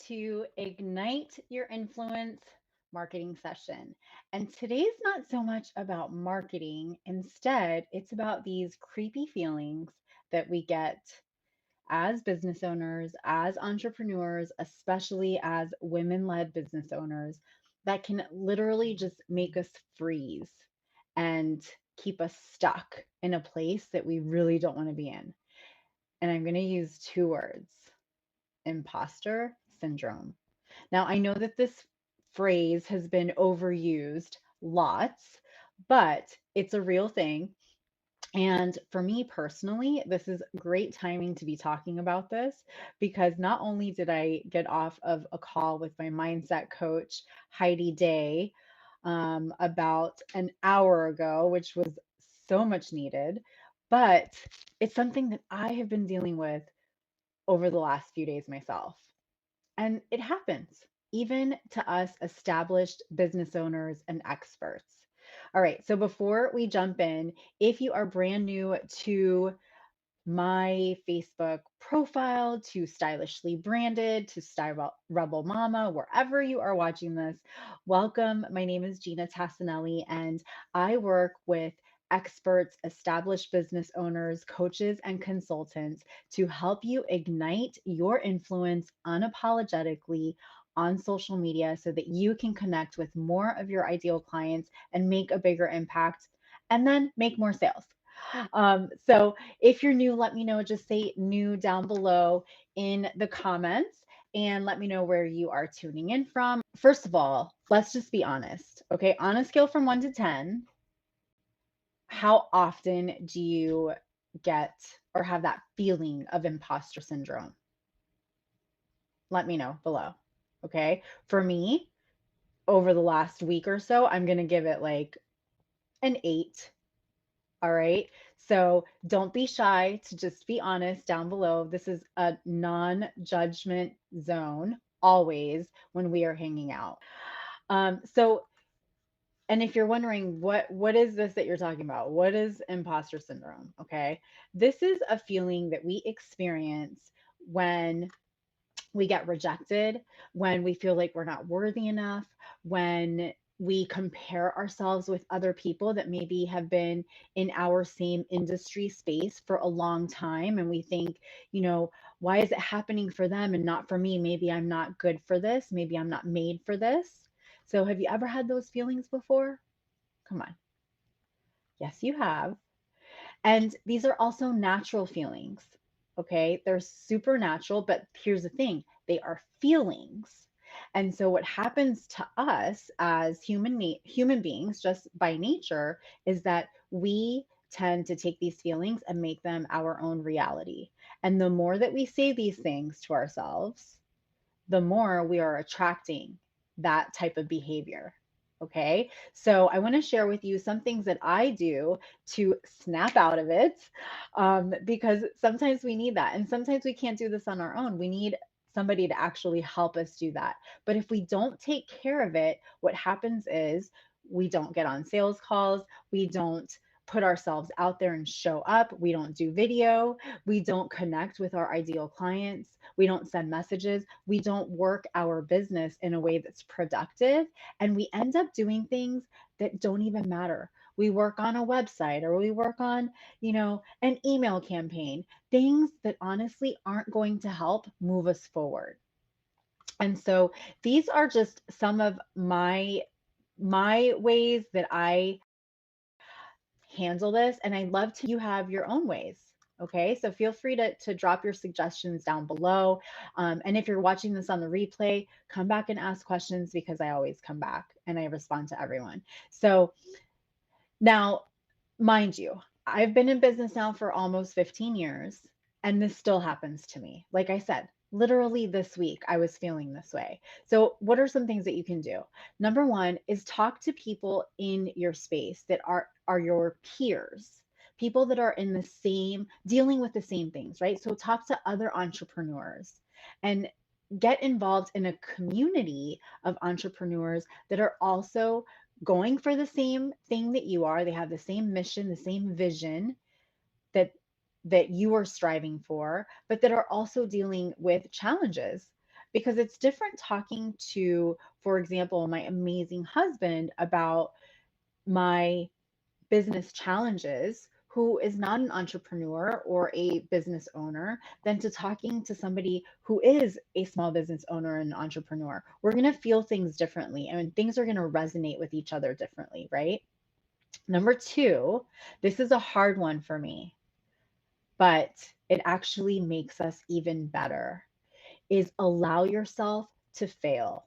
to Ignite Your Influence marketing session. And today's not so much about marketing. Instead, it's about these creepy feelings that we get as business owners, as entrepreneurs, especially as women led business owners, that can literally just make us freeze and keep us stuck in a place that we really don't want to be in. And I'm going to use two words: imposter syndrome. Now, I know that this phrase has been overused lots, but it's a real thing. And for me personally, this is great timing to be talking about this because not only did I get off of a call with my mindset coach, Heidi Day, about an hour ago, which was so much needed, but it's something that I have been dealing with over the last few days myself. And it happens even to us established business owners and experts. All right, so before we jump in, if you are brand new to my Facebook profile, to Stylishly Branded, to Style Rebel Mama, wherever you are watching this, welcome. My name is Gina Tassinelli, and I work with experts, established business owners, coaches, and consultants to help you ignite your influence unapologetically on social media so that you can connect with more of your ideal clients and make a bigger impact and then make more sales. So if you're new, let me know. Just say new down below in the comments and let me know where you are tuning in from. First of all, let's just be honest. Okay. On a scale from 1 to 10, how often do you get or have that feeling of imposter syndrome? Let me know below. Okay. For me, over the last week or so, I'm going to give it like an 8. All right. So don't be shy to just be honest down below. This is a non judgment zone always when we are hanging out. So, and if you're wondering what is this that you're talking about? What is imposter syndrome? Okay. This is a feeling that we experience when we get rejected, when we feel like we're not worthy enough, when we compare ourselves with other people that maybe have been in our same industry space for a long time. And we think, why is it happening for them and not for me? Maybe I'm not good for this. Maybe I'm not made for this. So, have you ever had those feelings before? Come on. Yes, you have. And these are also natural feelings. Okay. They're supernatural, but here's the thing: they are feelings. And so, what happens to us as human beings, just by nature, is that we tend to take these feelings and make them our own reality. And the more that we say these things to ourselves, the more we are attracting that type of behavior. Okay. So I want to share with you some things that I do to snap out of it, because sometimes we need that. And sometimes we can't do this on our own. We need somebody to actually help us do that. But if we don't take care of it, what happens is we don't get on sales calls. We don't put ourselves out there and show up. We don't do video. We don't connect with our ideal clients. We don't send messages. We don't work our business in a way that's productive. And we end up doing things that don't even matter. We work on a website or we work on, an email campaign, things that honestly aren't going to help move us forward. And so these are just some of my ways that I handle this. And I'd love to you have your own ways. Okay, so feel free to drop your suggestions down below. And if you're watching this on the replay, come back and ask questions because I always come back and I respond to everyone. So now, mind you, I've been in business now for almost 15 years, and this still happens to me. Like I said, literally this week, I was feeling this way. So, what are some things that you can do? Number one is talk to people in your space that are your peers, people that are in the same, dealing with the same things, right? So, talk to other entrepreneurs and get involved in a community of entrepreneurs that are also going for the same thing that you are. They have the same mission, the same vision that you are striving for, but that are also dealing with challenges. because it's different talking to, for example, my amazing husband about my business challenges, who is not an entrepreneur or a business owner, than to talking to somebody who is a small business owner and entrepreneur. We're going to feel things differently and things are going to resonate with each other differently, right? Number two, this is a hard one for me, but it actually makes us even better, is allow yourself to fail.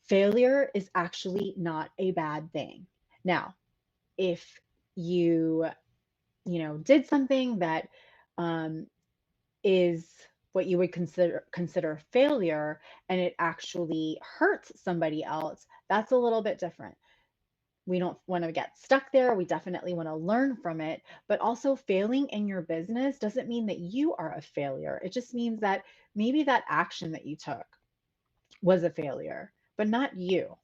Failure is actually not a bad thing. Now, if you did something that um, is what you would consider failure, and it actually hurts somebody else, that's a little bit different. We don't want to get stuck there. We definitely want to learn from it. But also, failing in your business doesn't mean that you are a failure. It just means that maybe that action that you took was a failure, but not you.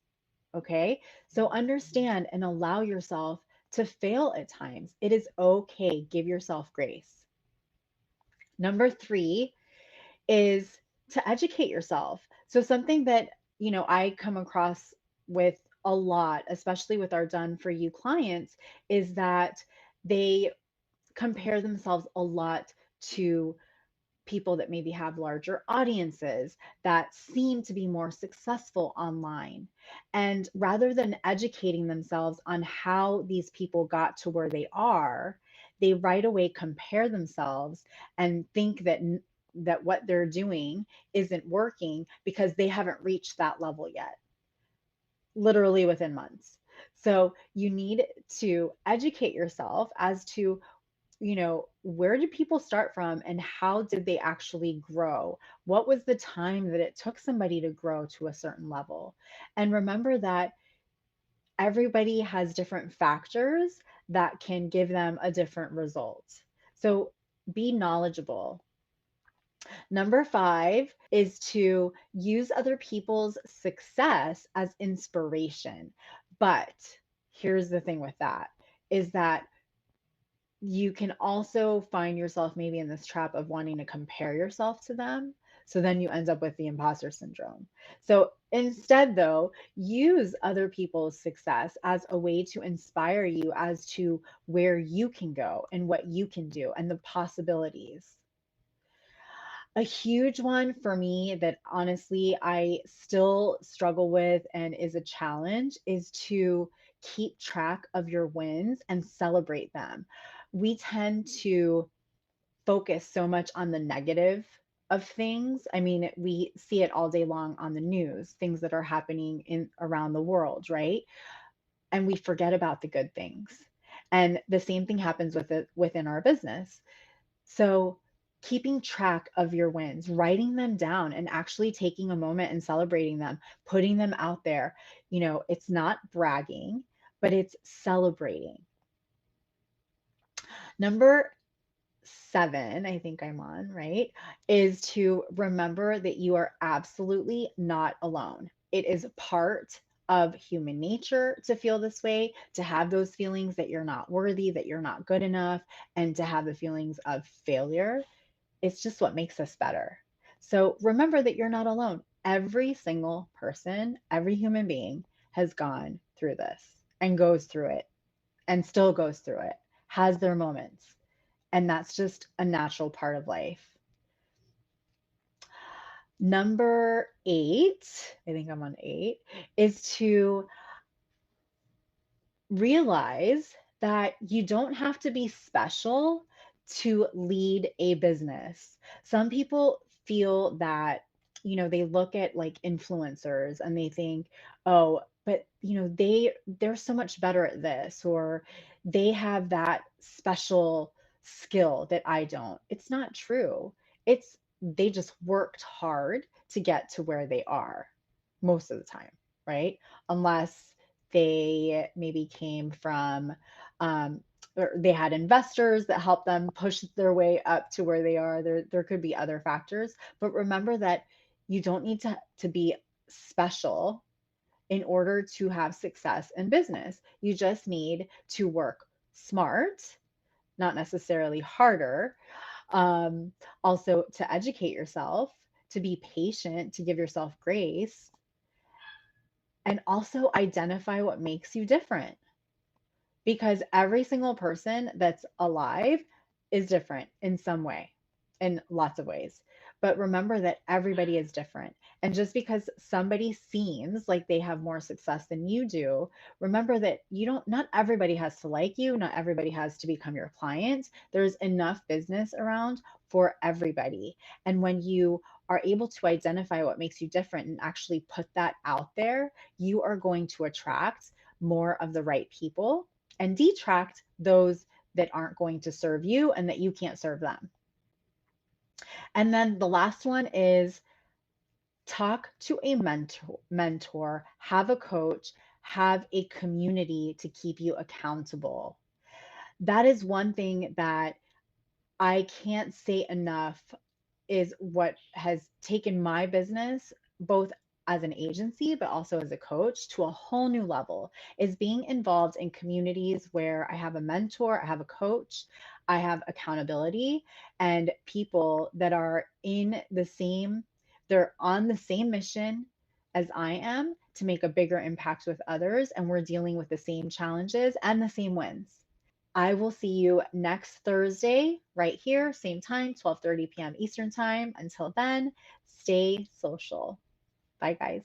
Okay. So understand and allow yourself to fail at times. It is okay. Give yourself grace. Number three is to educate yourself. So something that, I come across with a lot, especially with our done for you clients, is that they compare themselves a lot to people that maybe have larger audiences that seem to be more successful online. And rather than educating themselves on how these people got to where they are, they right away compare themselves and think that what they're doing isn't working because they haven't reached that level yet, literally within months. So you need to educate yourself as to, where did people start from and how did they actually grow? What was the time that it took somebody to grow to a certain level? And remember that everybody has different factors that can give them a different result. So be knowledgeable. Number five is to use other people's success as inspiration. But here's the thing with that, is that you can also find yourself maybe in this trap of wanting to compare yourself to them. So then you end up with the imposter syndrome. So instead, though, use other people's success as a way to inspire you as to where you can go and what you can do and the possibilities. A huge one for me that honestly I still struggle with and is a challenge is to keep track of your wins and celebrate them. We tend to focus so much on the negative of things. I mean, we see it all day long on the news, things that are happening in around the world, right? And we forget about the good things. And the same thing happens with it within our business. So, keeping track of your wins, writing them down, and actually taking a moment and celebrating them, putting them out there. It's not bragging, but it's celebrating. Number seven, I think I'm on, right? Is to remember that you are absolutely not alone. It is part of human nature to feel this way, to have those feelings that you're not worthy, that you're not good enough, and to have the feelings of failure. It's just what makes us better. So remember that you're not alone. Every single person, every human being has gone through this and goes through it and still goes through it, has their moments. And that's just a natural part of life. Number eight, I think I'm on eight, is to realize that you don't have to be special to lead a business. Some people feel that, they look at like influencers and they think, oh, but they're so much better at this, or they have that special skill that I don't. It's not true. It's they just worked hard to get to where they are most of the time, right? Unless they maybe came from, um, or they had investors that helped them push their way up to where they are. There could be other factors, but remember that you don't need to be special in order to have success in business. You just need to work smart, not necessarily harder. Also, to educate yourself, to be patient, to give yourself grace, and also identify what makes you different, because every single person that's alive is different in some way, in lots of ways. But remember that everybody is different. And just because somebody seems like they have more success than you do, remember that not everybody has to like you, not everybody has to become your client. There's enough business around for everybody. And when you are able to identify what makes you different and actually put that out there, you are going to attract more of the right people and detract those that aren't going to serve you and that you can't serve them. And then the last one is talk to a mentor, have a coach, have a community to keep you accountable. That is one thing that I can't say enough is what has taken my business, both as an agency but also as a coach, to a whole new level, is being involved in communities where I have a mentor, I have a coach, I have accountability, and people that are they're on the same mission as I am to make a bigger impact with others, and we're dealing with the same challenges and the same wins. I will see you next Thursday right here, same time, 12:30 p.m. Eastern Time. Until then, stay social. Bye, guys.